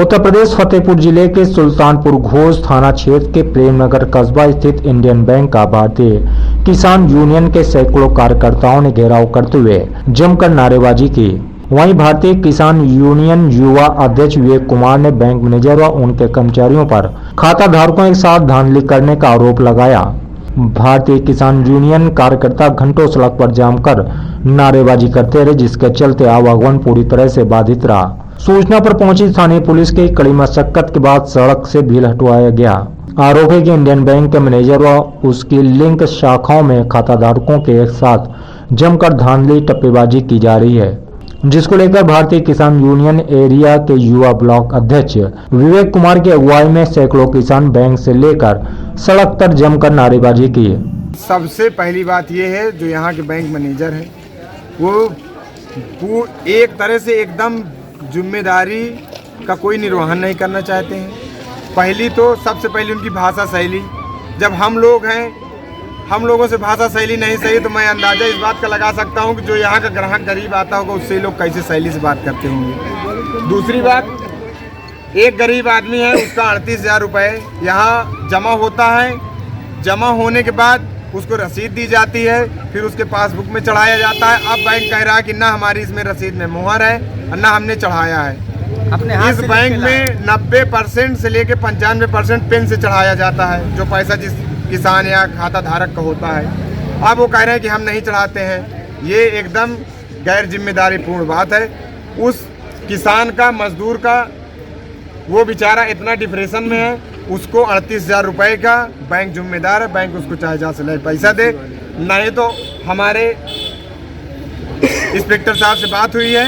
उत्तर प्रदेश फतेहपुर जिले के सुल्तानपुर घोष थाना क्षेत्र के प्रेमनगर कस्बा स्थित इंडियन बैंक का भारतीय किसान यूनियन के सैकड़ों कार्यकर्ताओं ने घेराव करते हुए जमकर नारेबाजी की। वहीं भारतीय किसान यूनियन युवा अध्यक्ष विवेक कुमार ने बैंक मैनेजर व उनके कर्मचारियों पर खाता धारकों के साथ धांधली करने का आरोप लगाया। भारतीय किसान यूनियन कार्यकर्ता घंटों सड़क पर जाम कर नारेबाजी करते रहे, जिसके चलते आवागमन पूरी तरह से बाधित रहा। सूचना पर पहुंची स्थानीय पुलिस की कड़ी मशक्कत के बाद सड़क से भीड़ हटवाया गया। आरोप है कि इंडियन बैंक के मैनेजर व उसकी लिंक शाखाओं में खाताधारकों के साथ जमकर धांधली टप्पेबाजी की जा रही है, जिसको लेकर भारतीय किसान यूनियन एरिया के युवा ब्लॉक अध्यक्ष विवेक कुमार की अगुवाई में सैकड़ों किसान बैंक से लेकर सड़क पर जमकर नारेबाजी की। सबसे पहली बात यह है, जो यहाँ के बैंक मैनेजर है वो एक तरह से एकदम जिम्मेदारी का कोई निर्वहन नहीं करना चाहते हैं। पहली तो सबसे पहले उनकी भाषा शैली, जब हम लोग हैं, हम लोगों से भाषा शैली नहीं सही तो मैं अंदाज़ा इस बात का लगा सकता हूं कि जो यहाँ का ग्राहक गरीब आता होगा उससे लोग कैसे शैली से बात करते होंगे। दूसरी बात, एक गरीब आदमी है, उसका 38,000 रुपये यहाँ जमा होता है। जमा होने के बाद उसको रसीद दी जाती है, फिर उसके पासबुक में चढ़ाया जाता है। अब बैंक कह रहा है कि ना हमारी इसमें रसीद में मुहर है और ना हमने चढ़ाया है। अपने इस बैंक में 90% से लेकर 95% पेन से चढ़ाया जाता है, जो पैसा जिस किसान या खाता धारक का होता है। अब वो कह रहे हैं कि हम नहीं चढ़ाते हैं। ये एकदम गैर जिम्मेदारीपूर्ण बात है। उस किसान का, मजदूर का, वो बेचारा इतना डिप्रेशन में है, उसको 38,000 रुपये का बैंक जिम्मेदार है। बैंक उसको चाहे जहाँ से ले पैसा दे, नहीं तो हमारे इंस्पेक्टर साहब से बात हुई है,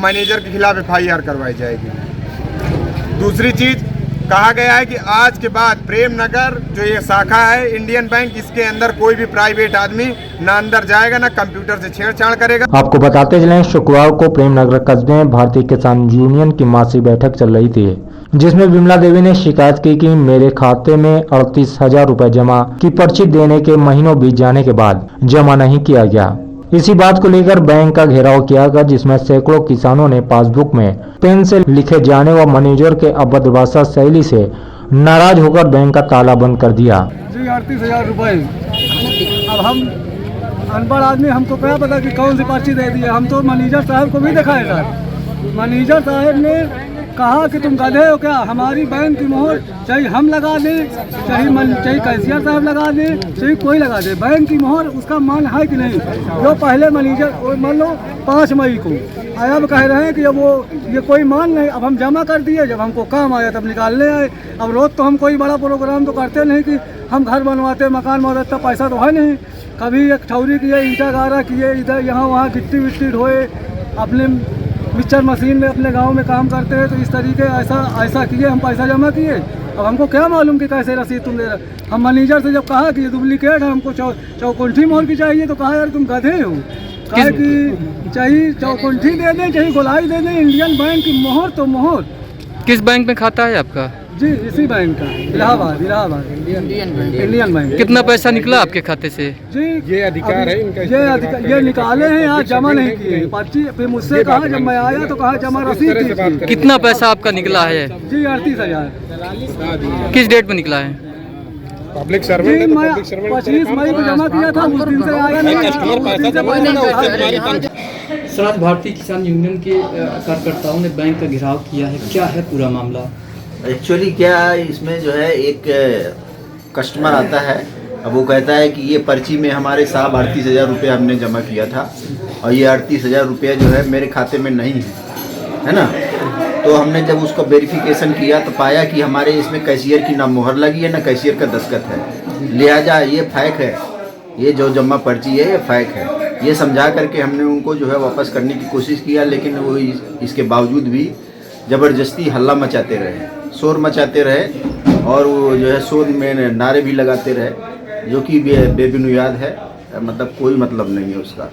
मैनेजर के खिलाफ FIR करवाई जाएगी। दूसरी चीज़, कहा गया है कि आज के बाद प्रेमनगर जो ये शाखा है इंडियन बैंक, इसके अंदर कोई भी प्राइवेट आदमी ना अंदर जाएगा ना कंप्यूटर से छेड़छाड़ करेगा। आपको बताते चलें, शुक्रवार को प्रेमनगर कस्बे में भारतीय किसान यूनियन की मासिक बैठक चल रही थी, जिसमें विमला देवी ने शिकायत की कि मेरे खाते में 38,000 रुपए जमा की पर्ची देने के महीनों बीत जाने के बाद जमा नहीं किया गया। इसी बात को लेकर बैंक का घेराव किया गया, जिसमें सैकड़ों किसानों ने पासबुक में पेन से लिखे जाने व मैनेजर के अभद्र भाषा शैली से नाराज होकर बैंक का ताला बंद कर दिया। जी 38,000 रुपए। अब हम अनपढ़ आदमी, हमको क्या पता कि कौन सी पर्ची दे दी है। हम तो मैनेजर साहब को भी दिखाए सर। मैनेजर साहब ने कहा कि तुम गधे हो क्या, हमारी बैंक की मोहर चाहे हम लगा दें, चाहे कैशियर साहब लगा दें, चाहे कोई लगा दे, बैंक की मोहर उसका मान है कि नहीं। जो पहले मैनेजर मान लो 5 मई को अब कह रहे हैं कि अब वो ये कोई मान नहीं। अब हम जमा कर दिए, जब हमको काम आया तब निकालने आए। अब रोज तो हम कोई बड़ा प्रोग्राम तो करते नहीं कि हम घर बनवाते, मकान बनवाते, पैसा तो है नहीं। कभी एक ठौरी किए, ईंटा गारा किए, इधर यहाँ वहाँ गिट्टी विट्टी ढोए, अपने मिक्सचर मशीन में अपने गांव में काम करते हैं। तो इस तरीके ऐसा किए, हम पैसा जमा किए। अब हमको क्या मालूम कि कैसे रसीद तुम दे रहे। हम मैनेजर से जब कहा कि ये डुप्लीकेट है, हमको चौकुंठी मोहर की चाहिए, तो कहा यार तुम गधे हो। कहा कि चाहिए चौकुंठी दे दें, चाहे गोलाई दे दें, इंडियन बैंक की मोहर तो मोहर। किस बैंक में खाता है आपका? जी इसी बैंक का, इलाहाबाद इंडियन बैंक। कितना पैसा निकला आपके खाते से? जी ये अधिकार है इनका, ये निकाले हैं, आज जमा नहीं किए पर्ची। फिर मुझसे कहा, जब मैं आया तो कहा जमा रसीद। कितना पैसा आपका निकला है? जी 38,000। किस डेट में निकला है? पब्लिक सर्वेंट है, मैं 25 मई को जमा किया था, उस दिन से आया नहीं। सर, आज भारतीय किसान यूनियन के कार्यकर्ताओं ने बैंक का घेराव किया है, क्या है पूरा मामला? एक्चुअली क्या इसमें जो है, एक कस्टमर आता है, अब वो कहता है कि ये पर्ची में हमारे साहब 38,000 रुपये हमने जमा किया था और ये 38,000 रुपये जो है मेरे खाते में नहीं है ना। तो हमने जब उसका वेरिफिकेशन किया तो पाया कि हमारे इसमें कैशियर की ना मोहर लगी है, ना कैशियर का दस्तखत है, लिहाजा ये फेक है। ये जो जमा पर्ची है ये फेक है। ये समझा करके हमने उनको जो है वापस करने की कोशिश किया, लेकिन वो इसके बावजूद भी ज़बरदस्ती हल्ला मचाते रहे, शोर मचाते रहे और वो जो है शोर में नारे भी लगाते रहे, जो कि बेबुनियाद है, मतलब कोई मतलब नहीं है उसका।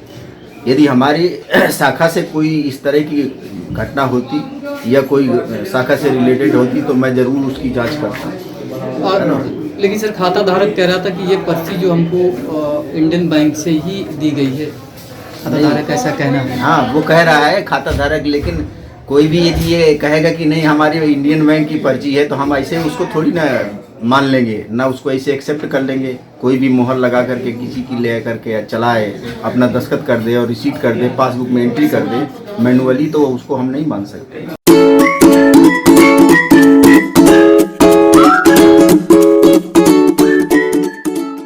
यदि हमारी शाखा से कोई इस तरह की घटना होती या कोई शाखा से रिलेटेड होती तो मैं ज़रूर उसकी जांच करता। और लेकिन सर, खाता धारक कह रहा था कि ये पर्ची जो हमको इंडियन बैंक से ही दी गई है, खाता धारक ऐसा कहना है। हाँ, वो कह रहा है खाता धारक, लेकिन कोई भी यदि ये कहेगा कि नहीं हमारी इंडियन बैंक की पर्ची है तो हम ऐसे उसको थोड़ी ना मान लेंगे, ना उसको ऐसे एक्सेप्ट कर लेंगे। कोई भी मोहर लगा करके किसी की ले करके चलाए, अपना दस्तखत कर दे और रिसीट कर दे, पासबुक में एंट्री कर दे मैनुअली, तो उसको हम नहीं मान सकते।